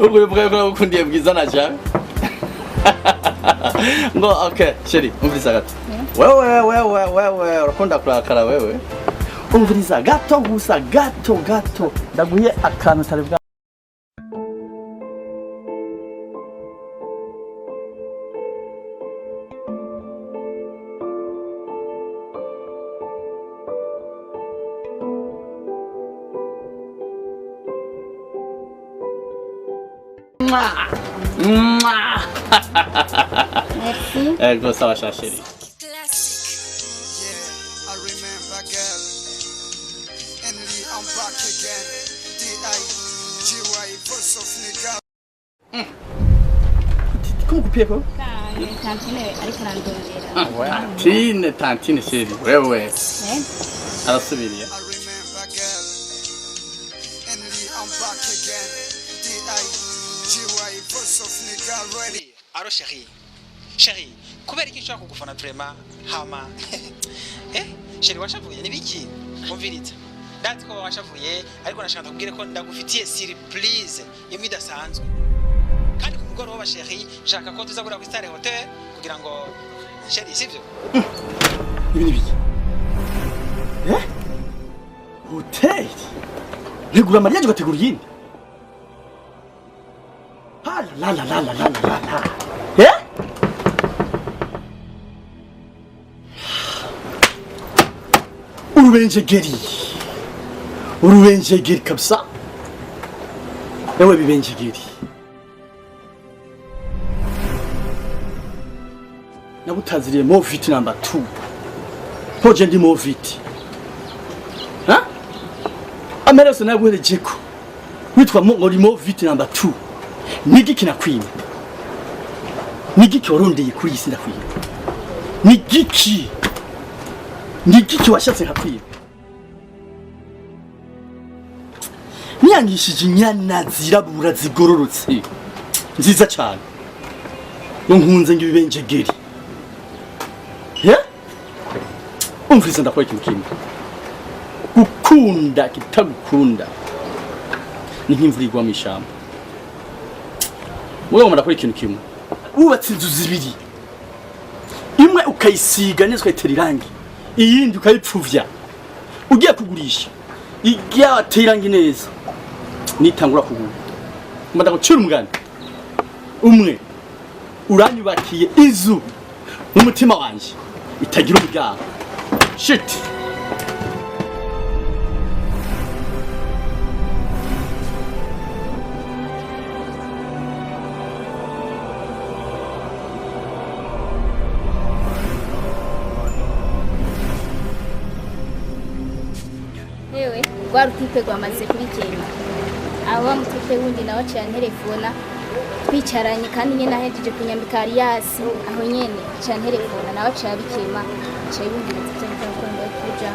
Ukwebwe ukundiye bwiza na jawe. Ngo okay, sheri, umviriza gato. Wewe urakunda kurakara wewe. Umviriza gato gusa gato. Ndaguye akantu tari bwa. Merci. Ecco, stava chérie. Come coupé quoi? Tantine ariko arandondera. Tantine chérie. Ouais. Alors subiriya. Aro chérie, kubera iki nshaka kugufana vraiment hama chérie washavuye nibiki umviriza ndazi ko washavuye ariko nashaka kubwire ko ndagufitiye surprise imwe idasanzwe kandi ku mugoroba chérie nshaka ko tuza gura ku Star Hotel kugira ngo chérie sivyo Ibi nibiki? Hotel? Nigura mariage ugategura yindi? La. Urubenjegeri kabisa. Ewe bibenjegeri. Nagutaziriye Movit number 2. Poje ndi Movit. Amerese naguherejeko. Witwa Movit number 2. Nigi kinakwima. Nigi warondeye kuri isi ndakwima. Nigi washatse nkakwima. Niyangishije inyana zirabura zigororotse. Nziza cyane. Nkunze ngibibenjegeri. Umvise ndakora ikintu kimwe. Gukunda kitagukunda. Ni nk'imvura igwa mu ishyamba. Wewe ndakora ikintu kimwe. Wubatse inzu zibiri. Imwe ukayisiga neza ukayitera irangi. Iyindi ukayipfuvya. Ugiye kugurisha. Igiye atera irangi neza. Nitangura kugura. Mbanda gucira umugani. Umwe uranyubakiye inzu mu mutima wanje itagira umuryango. Shit. Ewe, rwarutipe rwamaze kubikema. Aba mutipe wundi nawe cyane telefona twicaranye kandi nyene nahejeje kunyambika Ariasi aho nyene cyane telefona nawe cyabikema cyayi bumviriza cyane ko ndakuja.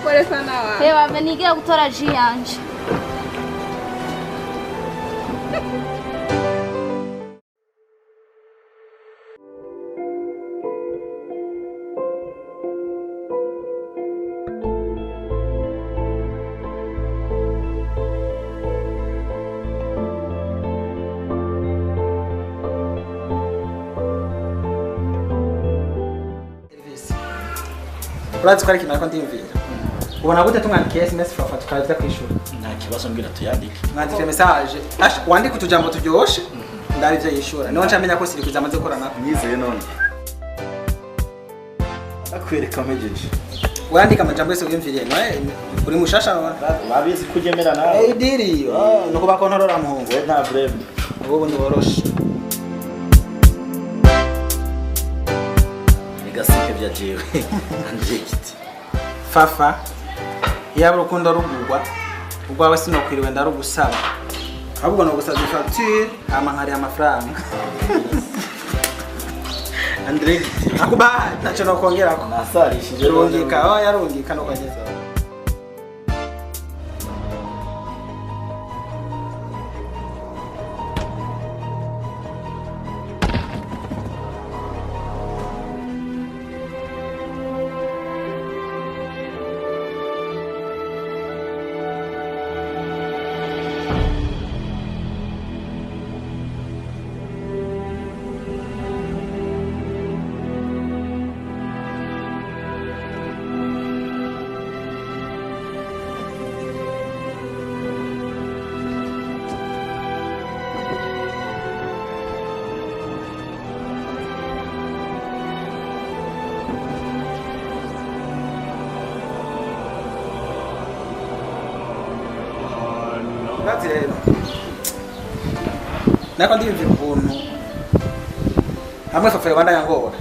Pole sana wa. Ewe amenigira gutora ji yanje. urazi ko ari ikintu ariko ndiyumvira ubona gute tumwandikiye SMS fafa tukaza kwishura Nta kibazo mbwira tuyandike. mwandikire message wandike utujambo turyoshe ndari byo yishura niho ncamenya ko siri kuzamaze korana Nizeye none. Akwereka mejeje. wandika amajambo yose uyumviriye no uri mushasha Babizi kugemera nawe. diri nuko bakontorora muhungu We nta breve. ubu ndi boroshe Nigasike bya jewe. Anje kiti. fafa yaba urukundo rugurwa ubwawe sinokwiriwe ndarugusaba ahubwo no gusaba facture hama nkari amafaranga Andre akuba ntacyo no kongerako nasarishije rungika yarungika no kwageza nako ndiyumvira ukuntu hamwe fafure banda yangora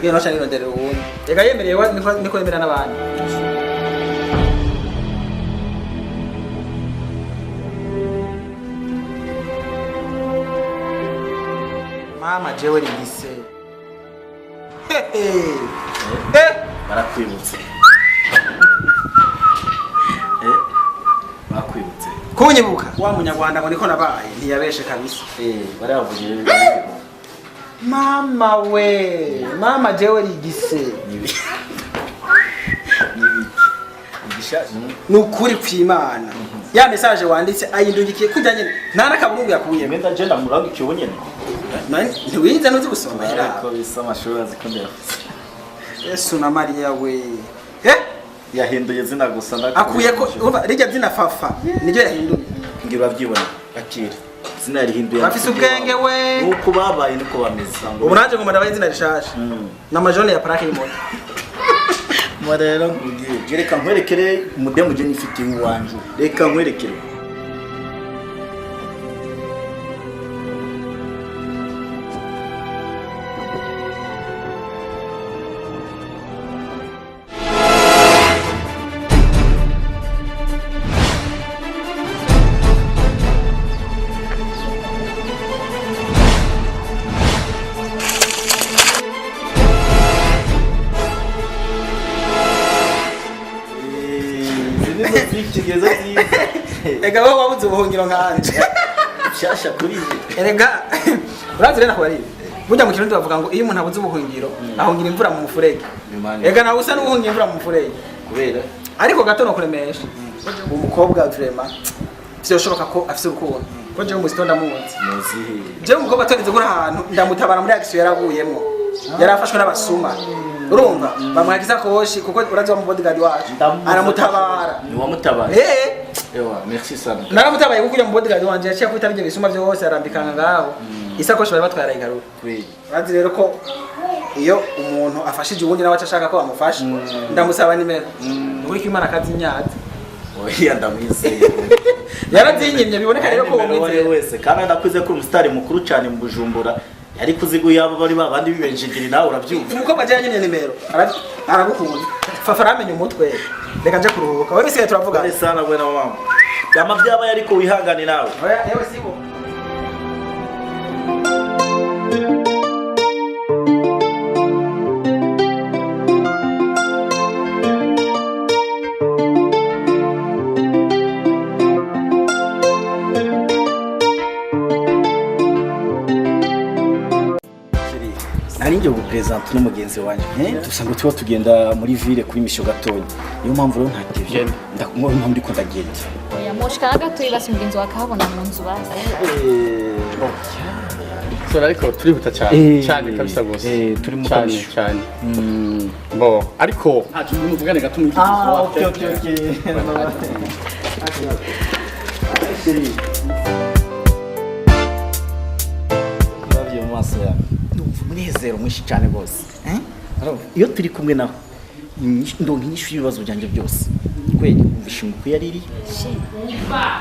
iyo noca nirondera ubundi reka yemereye niko yemera n'abandi mama jewe rigise barakwibutse bakwibutse kunyibuka wa munyarwanda ngo niko nabaye ntiyabeshe kabisa baravugira mama we mama jewe rigise nukuri kw'Imana ya message wanditse ayindungikiye kujya nyene nta nakaburungu yakuye ngenda agenda muranga ikiyo nyene ntiwize nuzi gusoma ariko bisa amashuri azikondera Yesu na Maria we yahinduye zina gusa akuye ko urumva rijya zina fafa niryo yahinduye ngira bavyibona akira zina rihinduye bafise ubwenge we nuko babaye niko bameze ubu nanje ngoma ndabaye zina rishasha n'amajone ya plaque y'imoto marero ngiye reka nkwerekere umudemu je nifitiye uwanje reka nkwerekere Kigeza ziza. Ega wowe wabuze ubuhungiro nkanje. Shasha kuri. Erega urazi rena kwari. Burya mu kirundi bavuga ngo iyo umuntu abuze ubuhungiro ahungira imvura mu mufurege. Ega nawe usa n'uhungira imvura mu mufurege. Kubera ariko gato no kuremesha. Umukobwa Vrema byoshoboka ko afise urukundo. Ko je mu stonda muzi. muzi. Je umukobwa atoneze kuri ahantu ndamutabara muri action yaraguyemo. Yarafashwe n'abasuma. Urumva bamwagiza koshi kuko urazi wa mu bodyguard wacu aramutabara Ni wamutabara. Ewa merci sana. Naramutabaye kuko mu bodyguard wanje yaciye kwita bije bisuma byose arambikanga ngaho isakoshi bari batwara igarura. Urazi rero ko iyo umuntu afashije ubundi nawe ashaka ko bamufasha ndamusaba nimero uri kwimana akazi nyaza oya ndamwizeye yarazinyimye biboneka rero ko umwizeye wese kandi ndakuze ko umustar mukuru cyane mu Bujumbura yari kuziguye abo bari babandi bibenjegiri nawe urabyumva umukobwa ajyanye nimero aragukunda fafa ramenye umutwe reka nje kuruhuka wewe bisigaye turavuga ari sana bwe na mama yama byaba yari ko wihangane nawe oya yewe sibo Ngiye gupresenta n'umugenzi wanje dusanga tuba tugenda muri ville kuri misho gatonya niyo mpamvu rero ntatevye ndakumva muri ko ndagenda oya moshka gato ibasi mugenzi wakahabona mu nzu basi so ariko turihuta cyane cyane kabisa gose turi mu cyane cyane bo ariko nta cyo muvugane gato mu kibazo okay Babyo maso ya umunezero mwinshi cyane gose iyo turi kumwe nawe ndonka inyishu y'ibibazo byanje byose kweli umvishinga ko yariri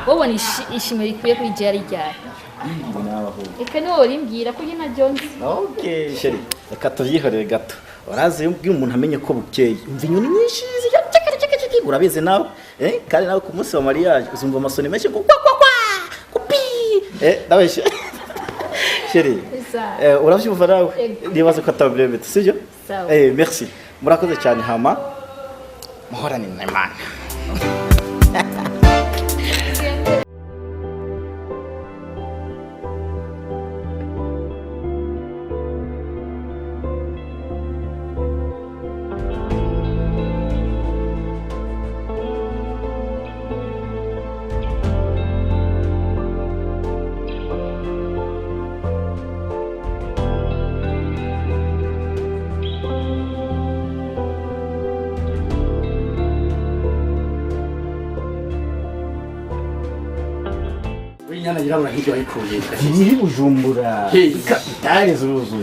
wowe ni ishimwe rikwiye kuri jari ryari eka niwo urimbwira ko nyina Jones okay sheri reka tuvyihorere gato urazi ubwira umuntu amenye ko bukeye umva inyoni nyinshi urabize nawe kandi nawe ku munsi wa mariage uzumva amasoni menshi ngo kwa kupi ndabeshe sheri uravyumva nawe nibaza ko atabrebe sivyo merci murakoze cyane hama muhorane n'Imana Inyana yirabura hirya ayikuye iri Bujumbura kapitale zuzuye